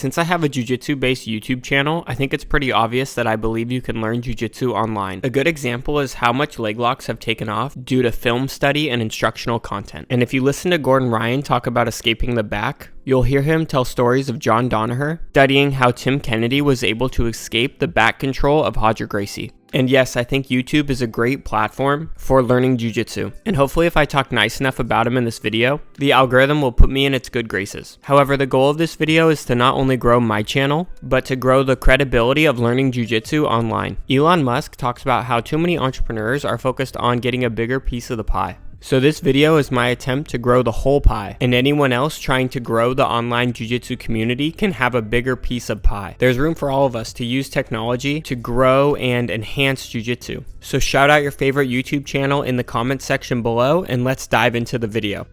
Since I have a jiu-jitsu based YouTube channel, I think it's pretty obvious that I believe you can learn jiu-jitsu online. A good example is how much leg locks have taken off due to film study and instructional content. And if you listen to Gordon Ryan talk about escaping the back, you'll hear him tell stories of John Danaher studying how Tim Kennedy was able to escape the back control of Roger Gracie. And yes, I think YouTube is a great platform for learning jiu-jitsu. And hopefully if I talk nice enough about him in this video, the algorithm will put me in its good graces. However, the goal of this video is to not only grow my channel, but to grow the credibility of learning jiu-jitsu online. Elon Musk talks about how too many entrepreneurs are focused on getting a bigger piece of the pie. So this video is my attempt to grow the whole pie, and anyone else trying to grow the online jiu-jitsu community can have a bigger piece of pie. There's room for all of us to use technology to grow and enhance jiu-jitsu. So shout out your favorite YouTube channel in the comments section below, and let's dive into the video.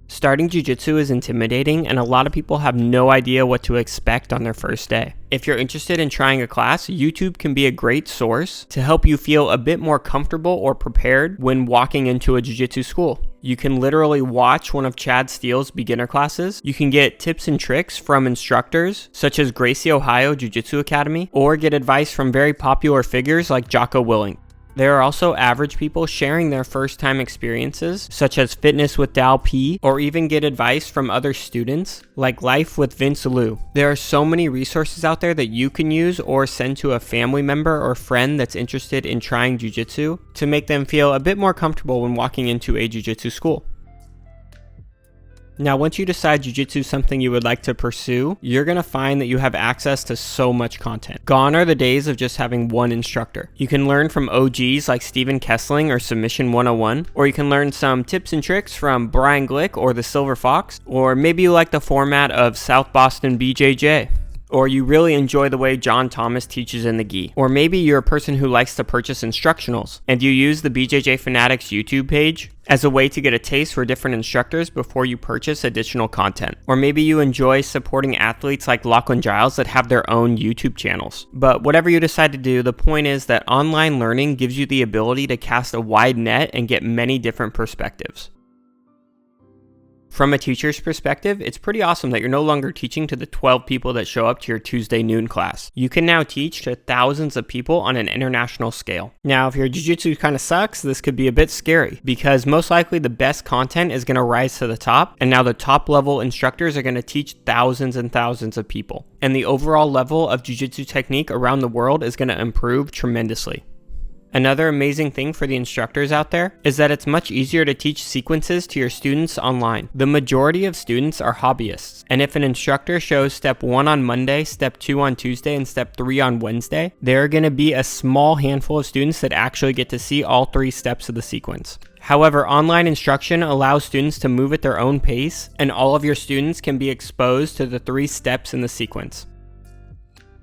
Starting jiu-jitsu is intimidating, and a lot of people have no idea what to expect on their first day. If you're interested in trying a class, YouTube can be a great source to help you feel a bit more comfortable or prepared when walking into a jiu-jitsu school. You can literally watch one of Chad Steele's beginner classes. You can get tips and tricks from instructors such as Gracie Ohio Jiu-Jitsu Academy, or get advice from very popular figures like Jocko Willink. There are also average people sharing their first-time experiences, such as Fitness with Dal P, or even get advice from other students, like Life with Vince Liu. There are so many resources out there that you can use or send to a family member or friend that's interested in trying jiu-jitsu to make them feel a bit more comfortable when walking into a jiu-jitsu school. Now, once you decide jiu-jitsu is something you would like to pursue, you're going to find that you have access to so much content. Gone are the days of just having one instructor. You can learn from OGs like Steven Kessling or Submission 101, or you can learn some tips and tricks from Brian Glick or the Silver Fox, or maybe you like the format of South Boston BJJ. Or you really enjoy the way John Thomas teaches in the gi. Or maybe you're a person who likes to purchase instructionals, and you use the BJJ Fanatics YouTube page as a way to get a taste for different instructors before you purchase additional content. Or maybe you enjoy supporting athletes like Lachlan Giles that have their own YouTube channels. But whatever you decide to do, the point is that online learning gives you the ability to cast a wide net and get many different perspectives. From a teacher's perspective, it's pretty awesome that you're no longer teaching to the 12 people that show up to your Tuesday noon class. You can now teach to thousands of people on an international scale. Now, if your jiu-jitsu kind of sucks, this could be a bit scary, because most likely the best content is going to rise to the top, and now the top level instructors are going to teach thousands and thousands of people. And the overall level of jiu-jitsu technique around the world is going to improve tremendously. Another amazing thing for the instructors out there is that it's much easier to teach sequences to your students online. The majority of students are hobbyists, and if an instructor shows step 1 on Monday, step 2 on Tuesday, and step 3 on Wednesday, there are going to be a small handful of students that actually get to see all 3 steps of the sequence. However, online instruction allows students to move at their own pace, and all of your students can be exposed to the 3 steps in the sequence.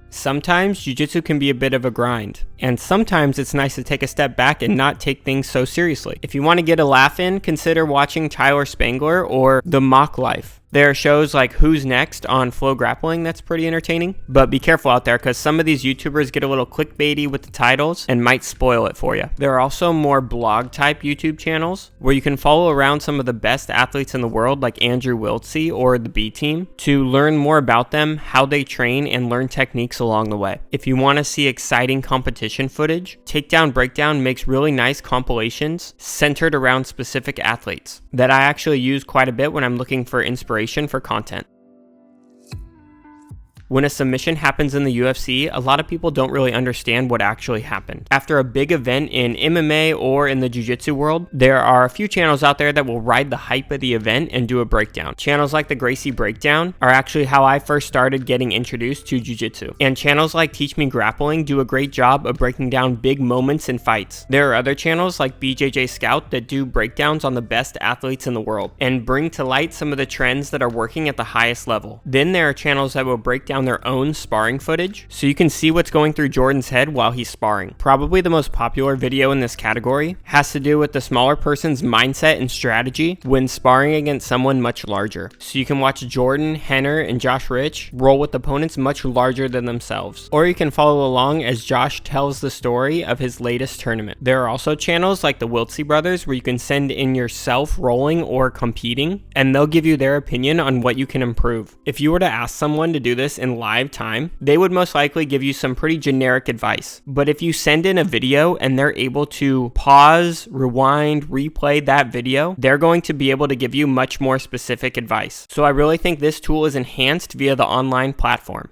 Sometimes jiu-jitsu can be a bit of a grind, and sometimes it's nice to take a step back and not take things so seriously. If you want to get a laugh in, consider watching Tyler Spangler or The Mock Life. There are shows like Who's Next on Flow Grappling that's pretty entertaining, but be careful out there because some of these YouTubers get a little clickbaity with the titles and might spoil it for you. There are also more blog type YouTube channels where you can follow around some of the best athletes in the world like Andrew Wiltsey or the B Team to learn more about them, how they train, and learn techniques along the way. If you want to see exciting competition footage, Takedown Breakdown makes really nice compilations centered around specific athletes that I actually use quite a bit when I'm looking for inspiration for content. When a submission happens in the UFC, a lot of people don't really understand what actually happened. After a big event in MMA or in the jiu-jitsu world, there are a few channels out there that will ride the hype of the event and do a breakdown. Channels like the Gracie Breakdown are actually how I first started getting introduced to jiu-jitsu. And channels like Teach Me Grappling do a great job of breaking down big moments in fights. There are other channels like BJJ Scout that do breakdowns on the best athletes in the world and bring to light some of the trends that are working at the highest level. Then there are channels that will break down on their own sparring footage, so you can see what's going through Jordan's head while he's sparring. Probably the most popular video in this category has to do with the smaller person's mindset and strategy when sparring against someone much larger. So you can watch Jordan, Henner, and Josh Rich roll with opponents much larger than themselves. Or you can follow along as Josh tells the story of his latest tournament. There are also channels like the Wiltsey Brothers where you can send in yourself rolling or competing, and they'll give you their opinion on what you can improve. If you were to ask someone to do this in live time, they would most likely give you some pretty generic advice. But if you send in a video and they're able to pause, rewind, replay that video, they're going to be able to give you much more specific advice. So I really think this tool is enhanced via the online platform.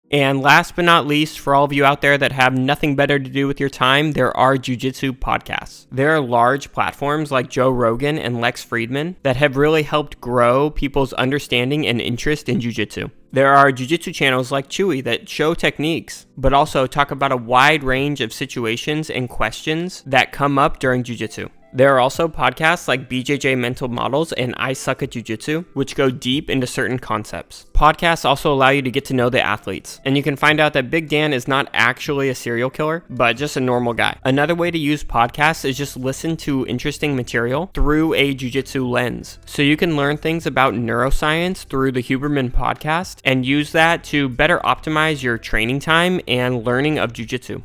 And last but not least, for all of you out there that have nothing better to do with your time, there are jiu-jitsu podcasts. There are large platforms like Joe Rogan and Lex Friedman that have really helped grow people's understanding and interest in jiu-jitsu. There are jiu-jitsu channels like Chewy that show techniques, but also talk about a wide range of situations and questions that come up during jiu-jitsu. There are also podcasts like BJJ Mental Models and I Suck at Jiu-Jitsu, which go deep into certain concepts. Podcasts also allow you to get to know the athletes, and you can find out that Big Dan is not actually a serial killer, but just a normal guy. Another way to use podcasts is just listen to interesting material through a jiu-jitsu lens. So you can learn things about neuroscience through the Huberman podcast and use that to better optimize your training time and learning of jiu-jitsu.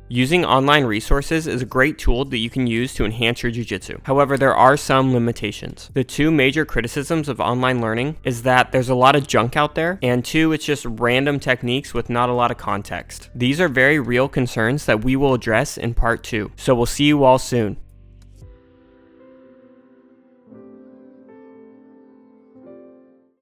Using online resources is a great tool that you can use to enhance your jiu-jitsu. However, there are some limitations. The two major criticisms of online learning is that there's a lot of junk out there, and two, it's just random techniques with not a lot of context. These are very real concerns that we will address in part 2. So we'll see you all soon.